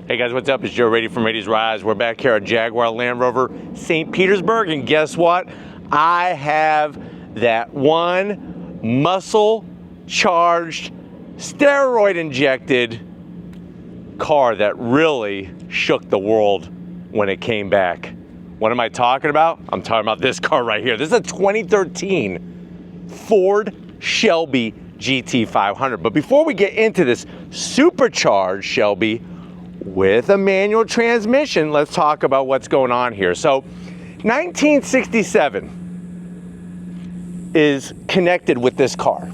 Hey guys, what's up? It's Joe Raiti from Raiti's Rise. We're back here at Jaguar Land Rover St. Petersburg, and guess what? I have that one muscle-charged, steroid-injected car that really shook the world when it came back. What am I talking about? I'm talking about this car right here. This is a 2013 Ford Shelby GT500. But before we get into this supercharged Shelby with a manual transmission, let's talk about what's going on here. So 1967 is connected with this car.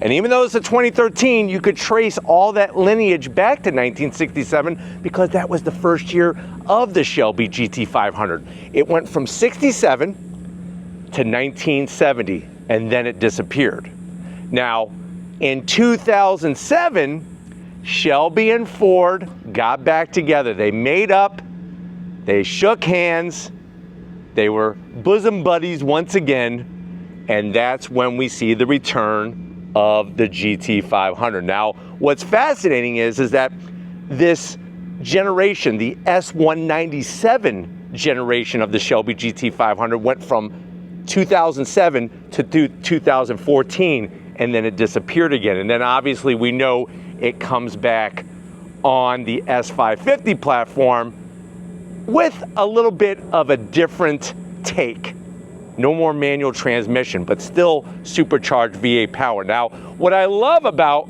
And even though it's a 2013, you could trace all that lineage back to 1967 because that was the first year of the Shelby GT500. It went from 67 to 1970, and then it disappeared. Now, in 2007, Shelby and Ford got back together. They made up, they shook hands, they were bosom buddies once again, and that's when we see the return of the GT500. Now, what's fascinating is that this generation, the S197 generation of the Shelby GT500, went from 2007 to 2014, and then it disappeared again. And then obviously we know it comes back on the S550 platform with a little bit of a different take. No more manual transmission, but still supercharged V8 power. Now, what I love about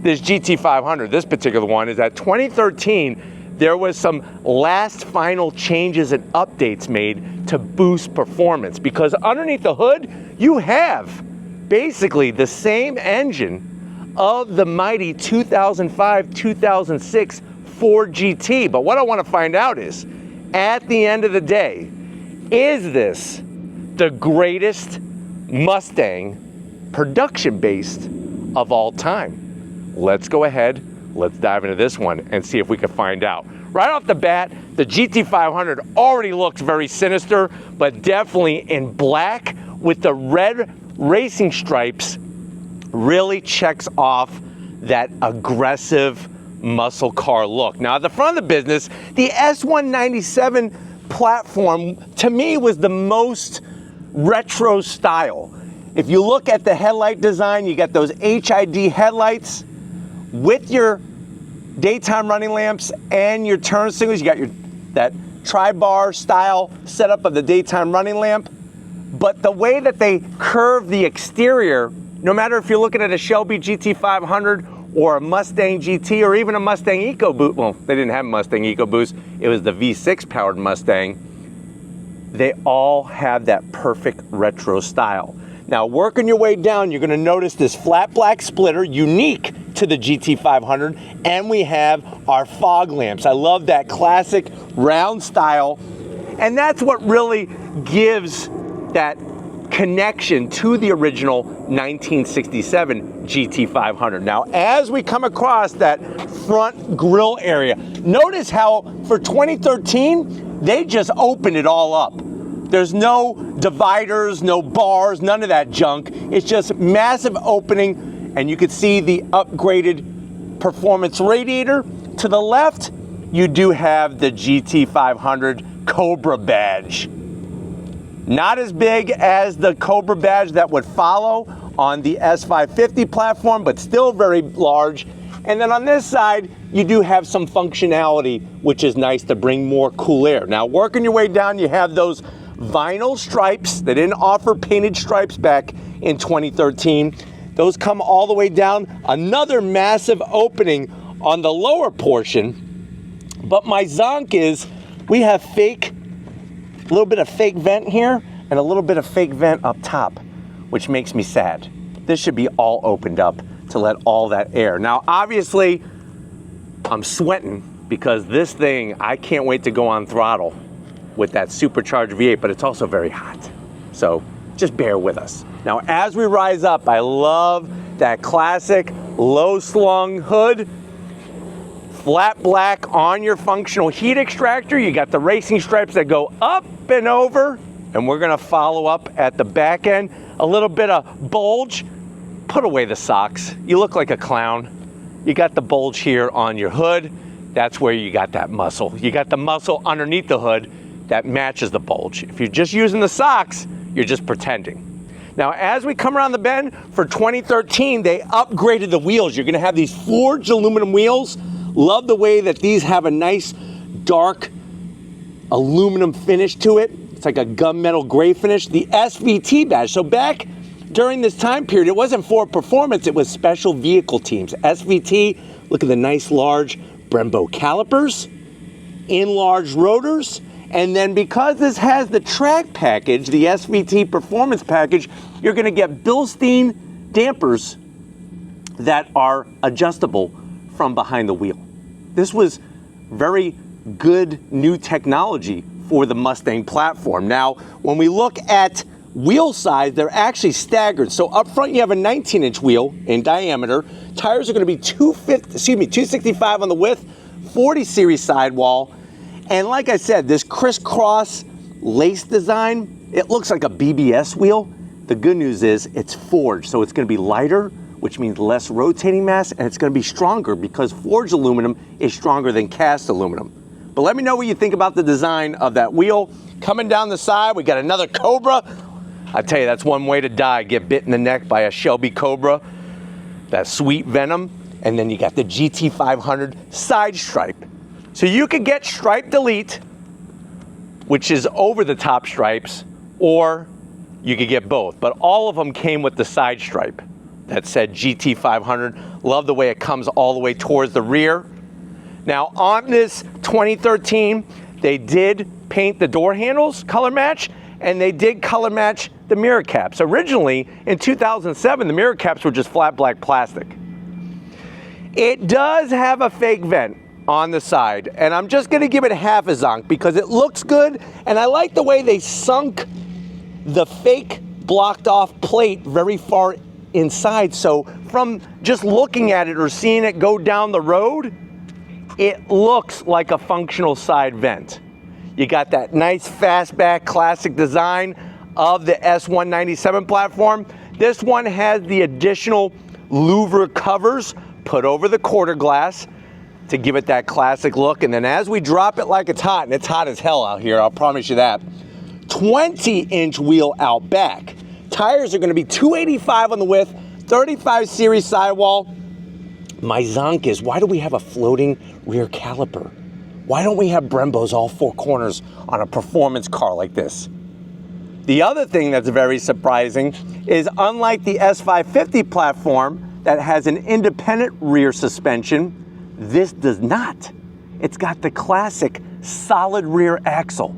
this GT500, this particular one, is that 2013, there was some last final changes and updates made to boost performance, because underneath the hood, you have basically the same engine of the mighty 2005-2006 Ford GT. But what I want to find out is, at the end of the day, is this the greatest Mustang production-based of all time? Let's go ahead, let's dive into this one and see if we can find out. Right off the bat, the GT500 already looks very sinister, but definitely in black with the red racing stripes really checks off that aggressive muscle car look. Now, at the front of the business, the S197 platform, to me, was the most retro style. If you look at the headlight design, you got those HID headlights with your daytime running lamps and your turn signals. You got that tri-bar style setup of the daytime running lamp. But the way that they curve the exterior, no matter if you're looking at a Shelby GT500 or a Mustang GT or even a Mustang EcoBoost, well, they didn't have Mustang EcoBoost, it was the V6 powered Mustang, they all have that perfect retro style. Now, working your way down, you're gonna notice this flat black splitter, unique to the GT500, and we have our fog lamps. I love that classic round style, and that's what really gives that connection to the original 1967 GT500. Now, as we come across that front grille area, notice how for 2013, they just opened it all up. There's no dividers, no bars, none of that junk. It's just massive opening, and you can see the upgraded performance radiator. To the left, you do have the GT500 Cobra badge. Not as big as the Cobra badge that would follow on the S550 platform, but still very large. And then on this side, you do have some functionality, which is nice to bring more cool air. Now, working your way down, you have those vinyl stripes. They didn't offer painted stripes back in 2013. Those come all the way down. Another massive opening on the lower portion. But my zonk is we have a little bit of fake vent here and a little bit of fake vent up top, which makes me sad. This should be all opened up to let all that air. Now, obviously, I'm sweating because this thing, I can't wait to go on throttle with that supercharged V8, but it's also very hot. So just bear with us. Now, as we rise up, I love that classic low slung hood, flat black on your functional heat extractor. You got the racing stripes that go up and over, and we're gonna follow up at the back end. A little bit of bulge. Put away the socks. You look like a clown. You got the bulge here on your hood. that's where you got that muscle. You got the muscle underneath the hood that matches the bulge. If you're just using the socks, you're just pretending. Now, as we come around the bend, for 2013, they upgraded the wheels. You're gonna have these forged aluminum wheels. Love the way that these have a nice dark aluminum finish to it. It's like a gunmetal gray finish. The SVT badge. So back during this time period, it wasn't Ford Performance, it was special vehicle teams. SVT, look at the nice large Brembo calipers, enlarged rotors, and then because this has the track package, the SVT Performance package, you're gonna get Bilstein dampers that are adjustable from behind the wheel. This was very good new technology for the Mustang platform. Now, when we look at wheel size, they're actually staggered. So up front, you have a 19-inch wheel in diameter. Tires are gonna be 265 on the width, 40 series sidewall. And like I said, this crisscross lace design, it looks like a BBS wheel. The good news is it's forged, so it's gonna be lighter, which means less rotating mass, and it's gonna be stronger because forged aluminum is stronger than cast aluminum. But let me know what you think about the design of that wheel. Coming down the side, we got another Cobra. I tell you, that's one way to die, get bit in the neck by a Shelby Cobra, that sweet venom. And then you got the GT500 side stripe. So you could get stripe delete, which is over the top stripes, or you could get both. But all of them came with the side stripe that said GT500. Love the way it comes all the way towards the rear. Now on this 2013, they did paint the door handles color match, and they did color match the mirror caps. Originally, in 2007, the mirror caps were just flat black plastic. It does have a fake vent on the side, and I'm just gonna give it half a zonk because it looks good, and I like the way they sunk the fake blocked off plate very far inside. So from just looking at it or seeing it go down the road, it looks like a functional side vent. You got that nice fastback classic design of the S197 platform. This one has the additional louver covers put over the quarter glass to give it that classic look. And then as we drop it like it's hot, and it's hot as hell out here, I'll promise you that, 20-inch wheel out back. Tires are gonna be 285 on the width, 35 series sidewall. My zonk is, why do we have a floating rear caliper? Why don't we have Brembos all four corners on a performance car like this? The other thing that's very surprising is, unlike the S550 platform that has an independent rear suspension, this does not. It's got the classic solid rear axle.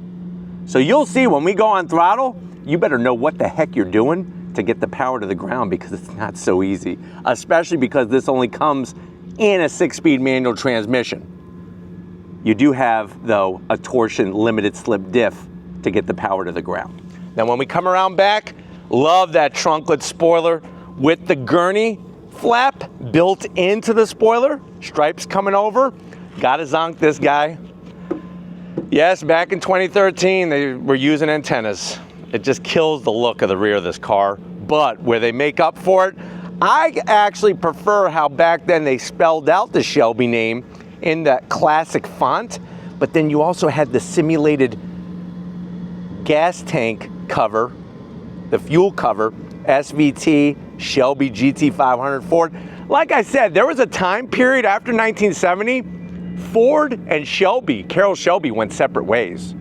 So you'll see when we go on throttle, you better know what the heck you're doing to get the power to the ground, because it's not so easy, especially because this only comes in a 6-speed manual transmission. You do have, though, a torsion limited slip diff to get the power to the ground. Now when we come around back, love that trunklet spoiler with the gurney flap built into the spoiler, stripes coming over. Gotta zonk this guy. Yes, back in 2013, they were using antennas. It just kills the look of the rear of this car, but where they make up for it, I actually prefer how back then they spelled out the Shelby name in that classic font, but then you also had the simulated gas tank cover, the fuel cover, SVT, Shelby GT500 Ford. Like I said, there was a time period after 1970, Ford and Shelby, Carroll Shelby, went separate ways.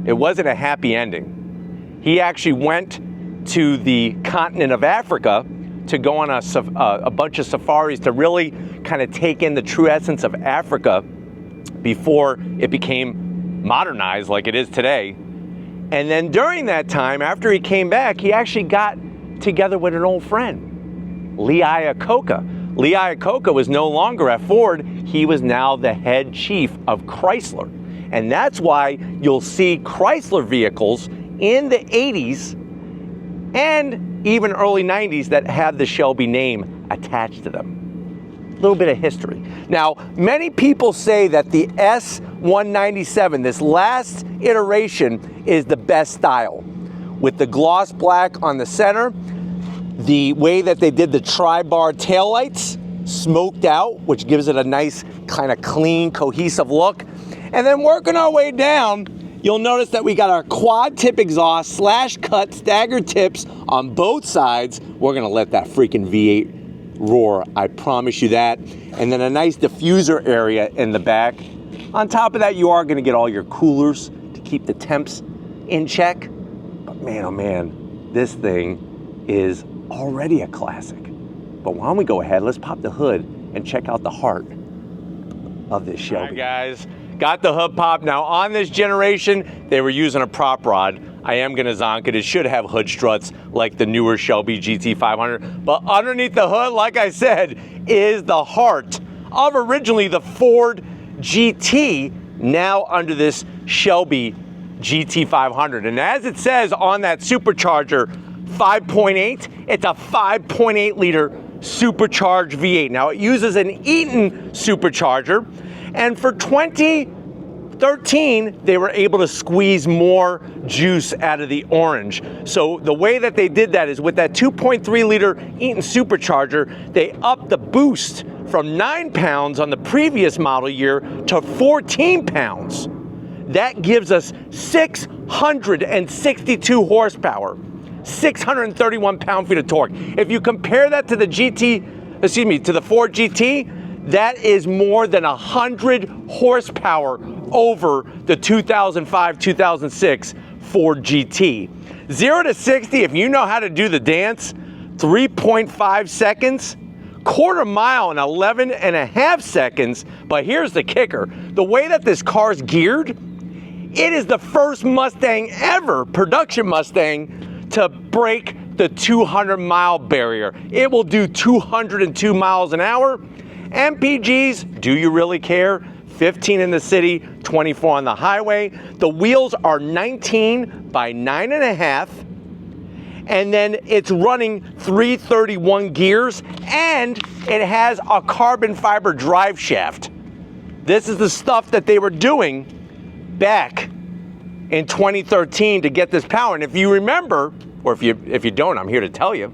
It wasn't a happy ending. He actually went to the continent of Africa to go on a bunch of safaris to really kind of take in the true essence of Africa before it became modernized like it is today. And then during that time, after he came back, he actually got together with an old friend, Lee Iacocca. Lee Iacocca was no longer at Ford. He was now the head chief of Chrysler. And that's why you'll see Chrysler vehicles in the 80s and even early 90s that have the Shelby name attached to them. A little bit of history. Now, many people say that the S197, this last iteration, is the best style. With the gloss black on the center, the way that they did the tri-bar taillights, smoked out, which gives it a nice kind of clean, cohesive look. And then working our way down, you'll notice that we got our quad tip exhaust, slash cut, staggered tips on both sides. We're gonna let that freaking V8 roar, I promise you that. And then a nice diffuser area in the back. On top of that, you are gonna get all your coolers to keep the temps in check. But man, oh man, this thing is already a classic. But why don't we go ahead, let's pop the hood and check out the heart of this Shelby. All right, guys, got the hood popped. Now on this generation, they were using a prop rod. I am gonna zonk it. It should have hood struts like the newer Shelby GT500. But underneath the hood, like I said, is the heart of originally the Ford GT, now under this Shelby GT500. And as it says on that supercharger 5.8, it's a 5.8 liter supercharged V8. Now it uses an Eaton supercharger, and for 2013 they were able to squeeze more juice out of the orange. So the way that they did that is with that 2.3 liter Eaton supercharger, they upped the boost from 9 pounds on the previous model year to 14 pounds. That gives us 662 horsepower. 631 pound-feet of torque. If you compare that to the to the Ford GT, that is more than 100 horsepower over the 2005-2006 Ford GT. 0 to 60, if you know how to do the dance, 3.5 seconds, quarter mile in 11.5 seconds. But here's the kicker. The way that this car's geared, it is the first Mustang ever, production Mustang, to break the 200-mile barrier. It will do 202 miles an hour. MPGs, do you really care? 15 in the city, 24 on the highway. The wheels are 19 by 9.5. And then it's running 331 gears, and it has a carbon fiber drive shaft. This is the stuff that they were doing back in 2013 to get this power. And if you remember, or if you don't, I'm here to tell you,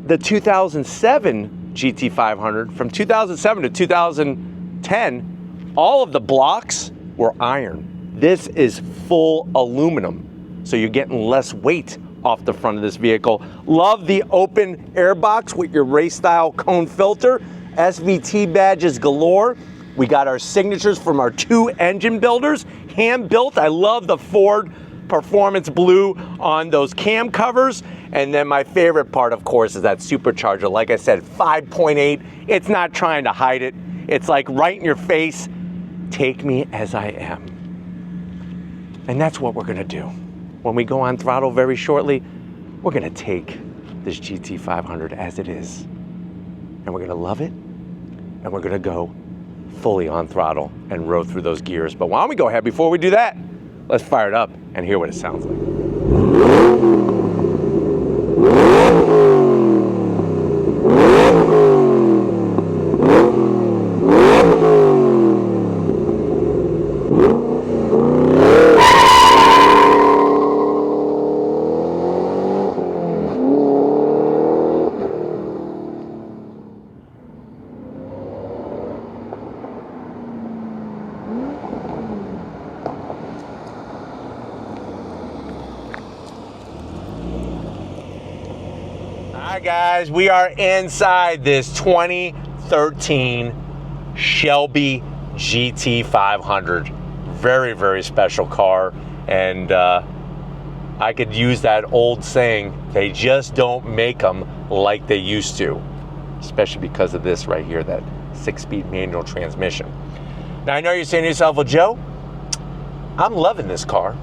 the 2007 GT500, from 2007 to 2010, all of the blocks were iron. This is full aluminum, so you're getting less weight off the front of this vehicle. Love the open air box with your race style cone filter, SVT badges galore. We got our signatures from our 2 engine builders, hand built. I love the Ford Performance Blue on those cam covers. And then my favorite part, of course, is that supercharger. Like I said, 5.8. It's not trying to hide it. It's like right in your face. Take me as I am. And that's what we're gonna do. When we go on throttle very shortly, we're gonna take this GT500 as it is. And we're gonna love it. And we're gonna go fully on throttle and row through those gears. But why don't we go ahead, before we do that, let's fire it up and hear what it sounds like. Alright guys, we are inside this 2013 Shelby GT500. Very, very special car, and I could use that old saying, they just don't make them like they used to, especially because of this right here, that 6-speed manual transmission. Now I know you're saying to yourself, well Joe, I'm loving this car.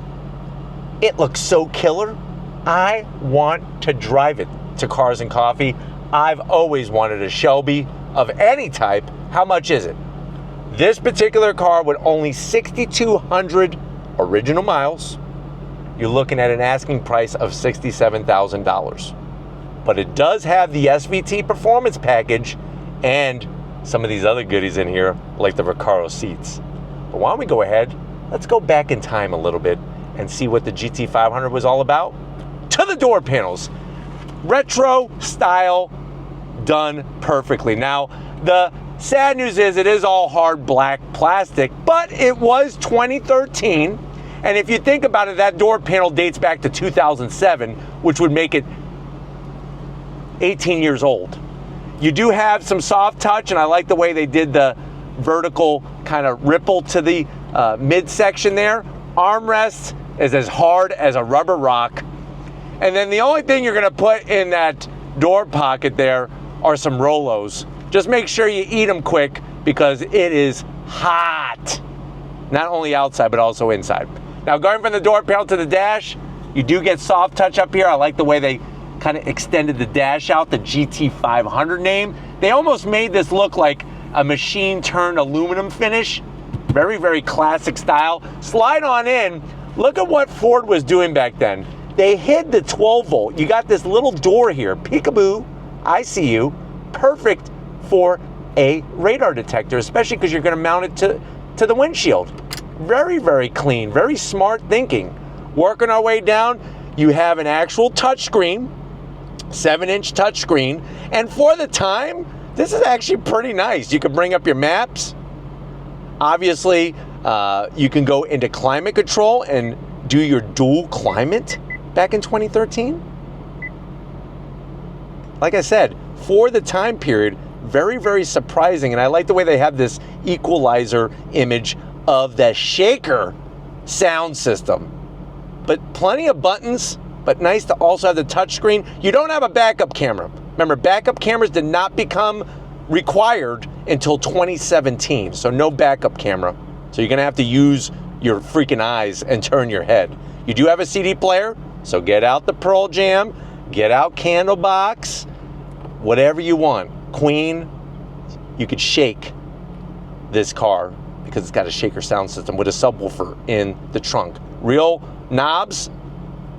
It looks so killer. I want to drive it to Cars and Coffee. I've always wanted a Shelby of any type. How much is it? This particular car with only 6,200 original miles, you're looking at an asking price of $67,000. But it does have the SVT performance package and some of these other goodies in here, like the Recaro seats. But why don't we go ahead, let's go back in time a little bit and see what the GT500 was all about. To the door panels. Retro style done perfectly. Now, the sad news is it is all hard black plastic, but it was 2013. And if you think about it, that door panel dates back to 2007, which would make it 18 years old. You do have some soft touch, and I like the way they did the vertical kind of ripple to the midsection there. Armrest is as hard as a rubber rock. And then the only thing you're gonna put in that door pocket there are some Rolos. Just make sure you eat them quick because it is hot. Not only outside, but also inside. Now, going from the door panel to the dash, you do get soft touch up here. I like the way they kind of extended the dash out, the GT500 name. They almost made this look like a machine-turned aluminum finish. Very, very classic style. Slide on in. Look at what Ford was doing back then. They hid the 12 volt. You got this little door here. Peekaboo, I see you. Perfect for a radar detector, especially because you're going to mount it to the windshield. Very, very clean, very smart thinking. Working our way down, you have an actual touchscreen, 7-inch touchscreen, and for the time, this is actually pretty nice. You can bring up your maps. Obviously, you can go into climate control and do your dual climate back in 2013. Like I said, for the time period, very, very surprising, and I like the way they have this equalizer image of the shaker sound system. But plenty of buttons, but nice to also have the touchscreen. You don't have a backup camera. Remember, backup cameras did not become required until 2017, so no backup camera. So you're gonna have to use your freaking eyes and turn your head. You do have a CD player, so get out the Pearl Jam, get out Candlebox, whatever you want. Queen, you could shake this car because it's got a shaker sound system with a subwoofer in the trunk. Real knobs,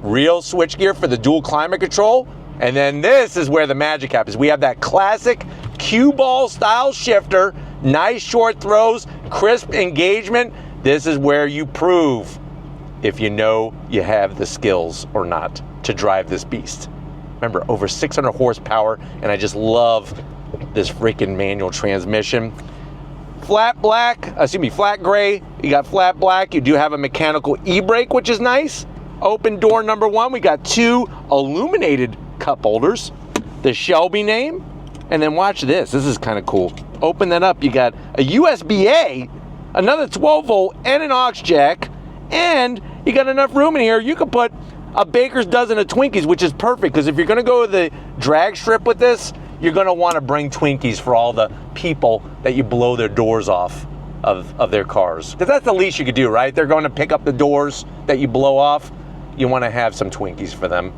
real switchgear for the dual climate control. And then this is where the magic happens. We have that classic cue ball style shifter, nice short throws, crisp engagement. This is where you prove if you know you have the skills or not to drive this beast. Remember, over 600 horsepower, and I just love this freaking manual transmission. Flat gray, you got flat black. You do have a mechanical e-brake, which is nice. Open door number 1, we got 2 illuminated cup holders, the Shelby name, and then watch this. This is kind of cool. Open that up, you got a USB-A, another 12 volt, and an aux jack, and you got enough room in here. You could put a baker's dozen of Twinkies, which is perfect, because if you're gonna go with the drag strip with this, you're gonna wanna bring Twinkies for all the people that you blow their doors off of their cars. Because that's the least you could do, right? They're gonna pick up the doors that you blow off. You wanna have some Twinkies for them.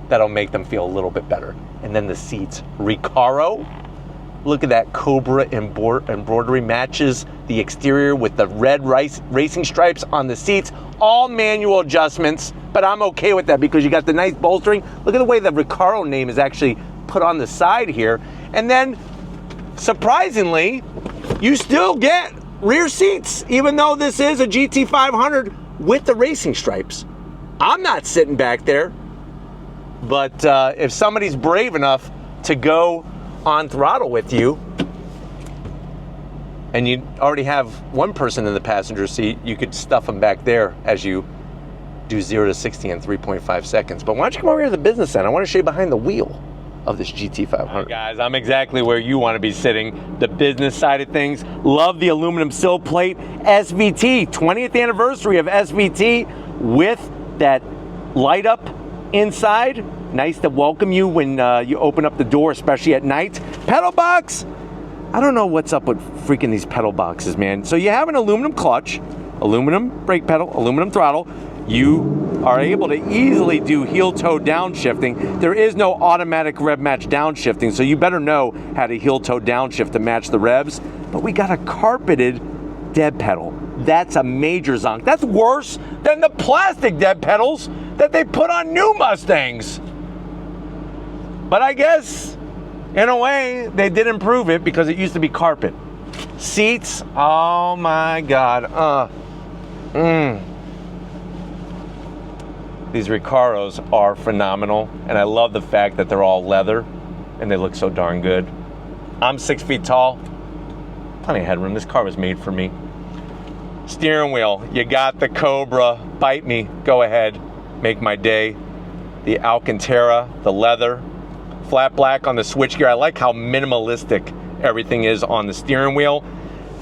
That'll make them feel a little bit better. And then the seats, Recaro. Look at that Cobra embroidery, matches the exterior with the red racing stripes on the seats. All manual adjustments, but I'm okay with that because you got the nice bolstering. Look at the way the Recaro name is actually put on the side here. And then, surprisingly, you still get rear seats, even though this is a GT500 with the racing stripes. I'm not sitting back there, but if somebody's brave enough to go on throttle with you, and you already have one person in the passenger seat, you could stuff them back there as you do 0 to 60 in 3.5 seconds. But why don't you come over here to the business end? I want to show you behind the wheel of this GT500. Right, guys, I'm exactly where you want to be sitting, the business side of things. Love the aluminum sill plate. SVT, 20th anniversary of SVT with that light up inside. Nice to welcome you when you open up the door, especially at night. Pedal box. I don't know what's up with freaking these pedal boxes, man. So you have an aluminum clutch, aluminum brake pedal, aluminum throttle. You are able to easily do heel-toe downshifting. There is no automatic rev match downshifting, so you better know how to heel-toe downshift to match the revs. But we got a carpeted dead pedal. That's a major zonk. That's worse than the plastic dead pedals that they put on new Mustangs. But I guess, in a way, they did improve it because it used to be carpet. Seats, oh my God. These Recaros are phenomenal, and I love the fact that they're all leather and they look so darn good. I'm 6 feet tall. Plenty of headroom. This car was made for me. Steering wheel, you got the Cobra. Bite me, go ahead, make my day. The Alcantara, the leather, flat black on the switchgear. I like how minimalistic everything is on the steering wheel.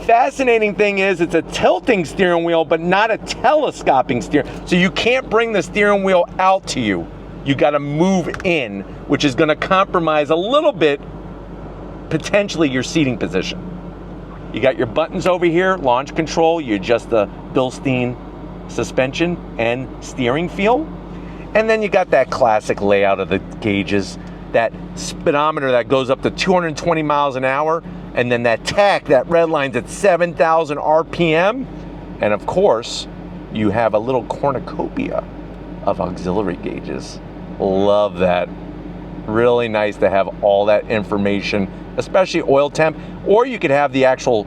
Fascinating thing is it's a tilting steering wheel, but not a telescoping steering. So you can't bring the steering wheel out to you. You gotta move in, which is gonna compromise a little bit, potentially, your seating position. You got your buttons over here, launch control, you adjust the Bilstein suspension and steering feel. And then you got that classic layout of the gauges, that speedometer that goes up to 220 miles an hour, and then that tach that red line's at 7,000 RPM. And of course, you have a little cornucopia of auxiliary gauges. Love that. Really nice to have all that information, especially oil temp, or you could have the actual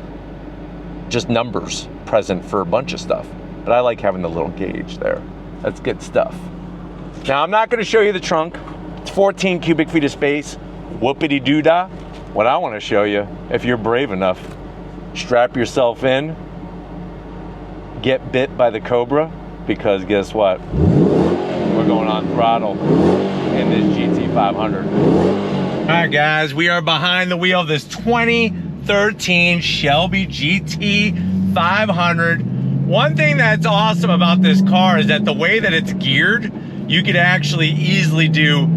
just numbers present for a bunch of stuff. But I like having the little gauge there. That's good stuff. Now, I'm not gonna show you the trunk. It's 14 cubic feet of space, whoopity-doo-dah. What I wanna show you, if you're brave enough, strap yourself in, get bit by the Cobra, because guess what? We're going on throttle in this GT500. All right, guys, we are behind the wheel of this 2013 Shelby GT500. One thing that's awesome about this car is that the way that it's geared, you could actually easily do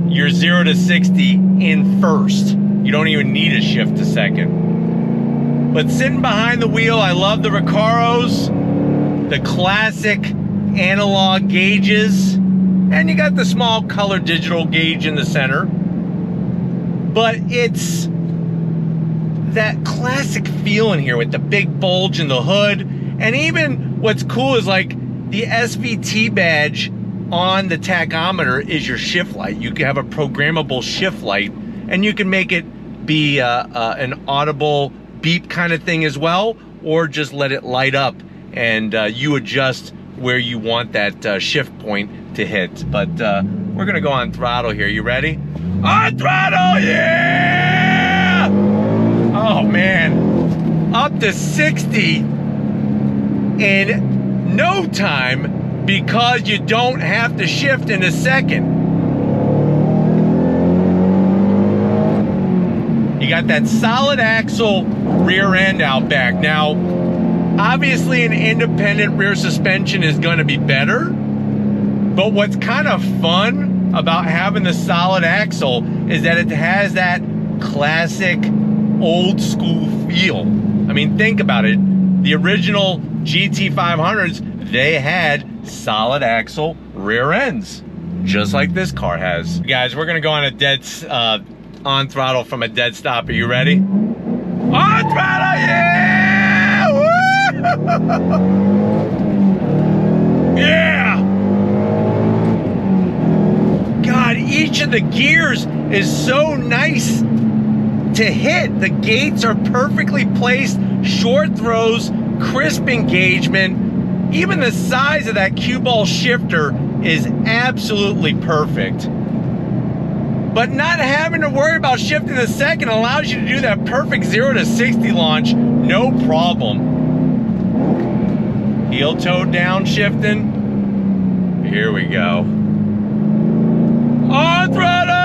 your 0 to 60 in first. You don't even need a shift to second. But sitting behind the wheel, I love the Recaros, the classic analog gauges, and you got the small color digital gauge in the center. But it's that classic feel in here with the big bulge in the hood. And even what's cool is like the SVT badge on the tachometer is your shift light. You can have a programmable shift light, and you can make it be an audible beep kind of thing as well, or just let it light up and you adjust where you want that shift point to hit. But we're gonna go on throttle here. You ready? On throttle, yeah! Oh man, up to 60 in no time, because you don't have to shift in a second. You got that solid axle rear end out back. Now, obviously an independent rear suspension is gonna be better, but what's kind of fun about having the solid axle is that it has that classic old school feel. I mean, think about it. The original GT500s, they had solid axle rear ends, just like this car has. Guys, we're gonna go on a on throttle from a dead stop. Are you ready? On throttle, yeah! Woo! Yeah! God, each of the gears is so nice to hit. The gates are perfectly placed, short throws, crisp engagement. Even the size of that cue ball shifter is absolutely perfect. But not having to worry about shifting the second allows you to do that perfect 0 to 60 launch, no problem. Heel toe down shifting. Here we go. On throttle!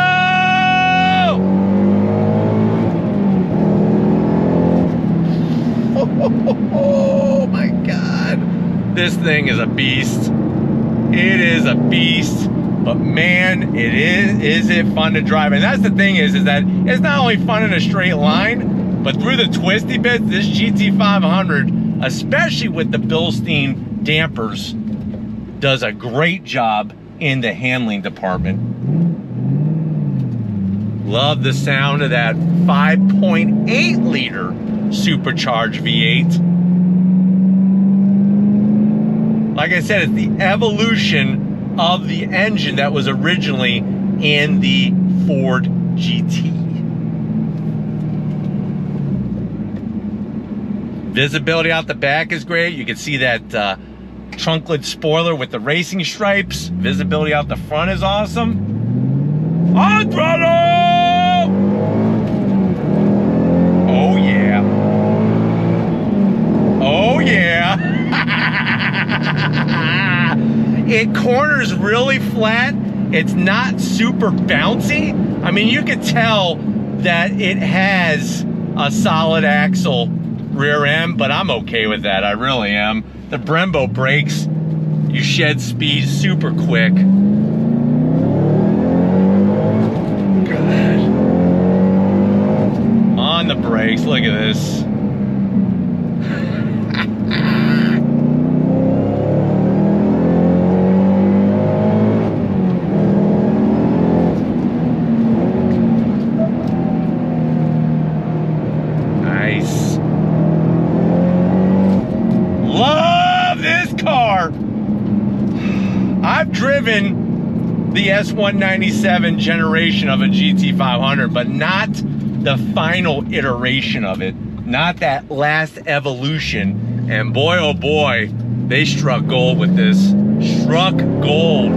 Oh my God. This thing is a beast. It is a beast, but man, is it fun to drive. And that's the thing is that it's not only fun in a straight line, but through the twisty bits, this GT500, especially with the Bilstein dampers, does a great job in the handling department. Love the sound of that 5.8 liter supercharged V8. Like I said, it's the evolution of the engine that was originally in the Ford GT. Visibility out the back is great. You can see that trunklet spoiler with the racing stripes. Visibility out the front is awesome. On throttle! It corners really flat. It's not super bouncy. I mean, you could tell that it has a solid axle rear end, but I'm okay with that. I really am. The Brembo brakes, you shed speed super quick. Good. On the brakes, look at this. Nice. Love this car. I've driven the S197 generation of a GT500, but not the final iteration of it, not that last evolution. And boy, oh boy, they struck gold with this. Struck gold.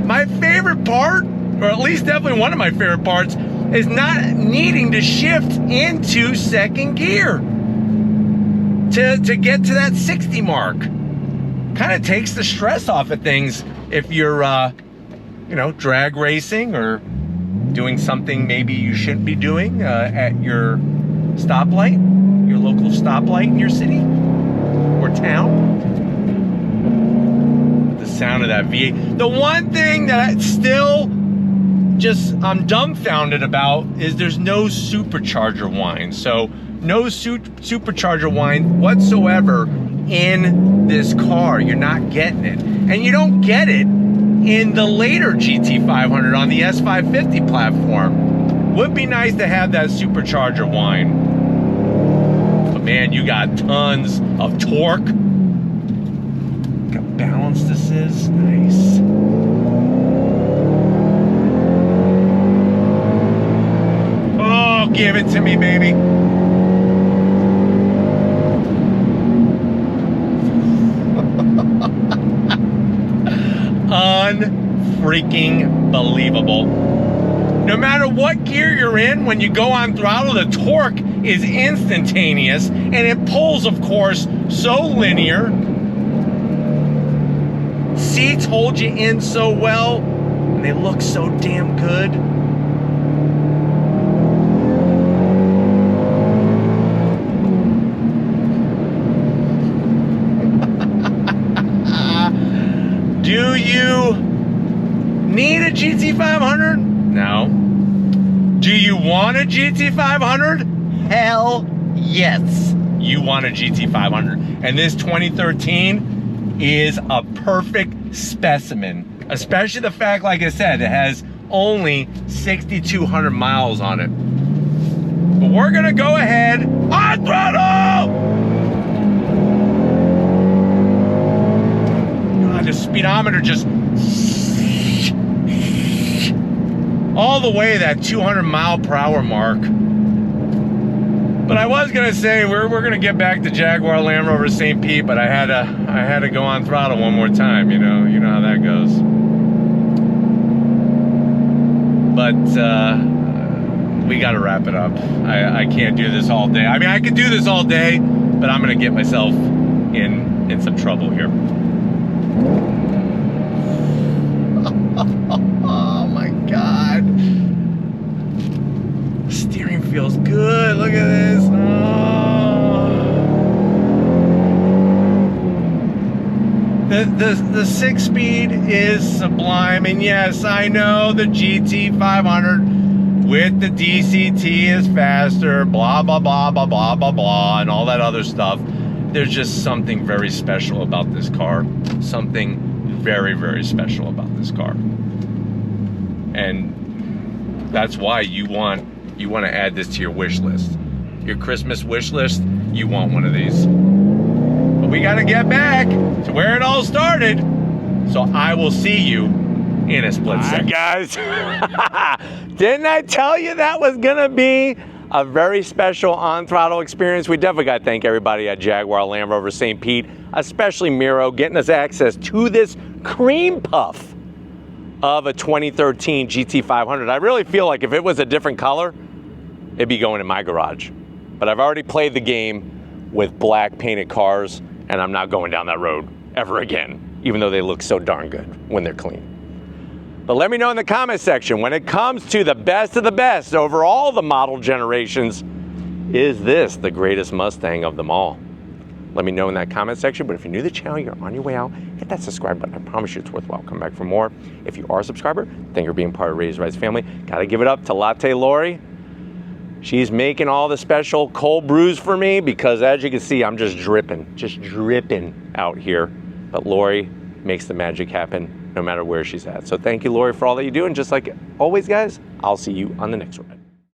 My favorite part, or at least definitely one of my favorite parts, is not needing to shift into second gear to get to that 60 mark. Kind of takes the stress off of things if you're, you know, drag racing or doing something maybe you shouldn't be doing at your stoplight, your local stoplight in your city or town. The sound of that V8. The one thing that I still I'm dumbfounded about is there's no supercharger whine. So no supercharger whine whatsoever in this car. You're not getting it. And you don't get it in the later GT500 on the S550 platform. Would be nice to have that supercharger whine. But man, you got tons of torque. Look how balanced this is. Nice. Oh, give it to me, baby. Unfreaking believable. No matter what gear you're in, when you go on throttle, the torque is instantaneous, and it pulls, of course, so linear. Seats hold you in so well, and they look so damn good. Do you need a GT500? No. Do you want a GT500? Hell yes. You want a GT500. And this 2013 is a perfect specimen. Especially the fact, like I said, it has only 6,200 miles on it. But we're gonna go ahead on throttle! The speedometer just all the way that 200 mile per hour mark. But I was gonna say we're gonna get back to Jaguar Land Rover St. Pete, but I had to go on throttle one more time. You know how that goes. But we got to wrap it up. I can't do this all day. I mean, I could do this all day, but I'm gonna get myself in some trouble here. Oh my God. Steering feels good. Look at this. Oh. The 6-speed is sublime. And yes, I know the GT500 with the DCT is faster. Blah, blah, blah, blah, blah, blah, blah, and all that other stuff. There's just something very special about this car. Something very, very special about this car. And that's why you want to add this to your wish list. Your Christmas wish list, you want one of these. But we got to get back to where it all started. So I will see you in a split second. Guys, didn't I tell you that was going to be a very special on-throttle experience? We definitely got to thank everybody at Jaguar Land Rover St. Pete, especially Miro, getting us access to this cream puff of a 2013 GT500. I really feel like if it was a different color, it'd be going in my garage. But I've already played the game with black painted cars, and I'm not going down that road ever again. even though they look so darn good when they're clean. But let me know in the comment section, when it comes to the best of the best over all the model generations, is this the greatest Mustang of them all? Let me know in that comment section. But if you're new to the channel, you're on your way out, hit that subscribe button. I promise you it's worthwhile. Come back for more. If you are a subscriber, thank you for being part of Raised Rice family. Gotta give it up to Latte Lori. She's making all the special cold brews for me because, as you can see, I'm just dripping out here. But Lori makes the magic happen no matter where she's at. So thank you, Lori, for all that you do. And just like always, guys, I'll see you on the next one.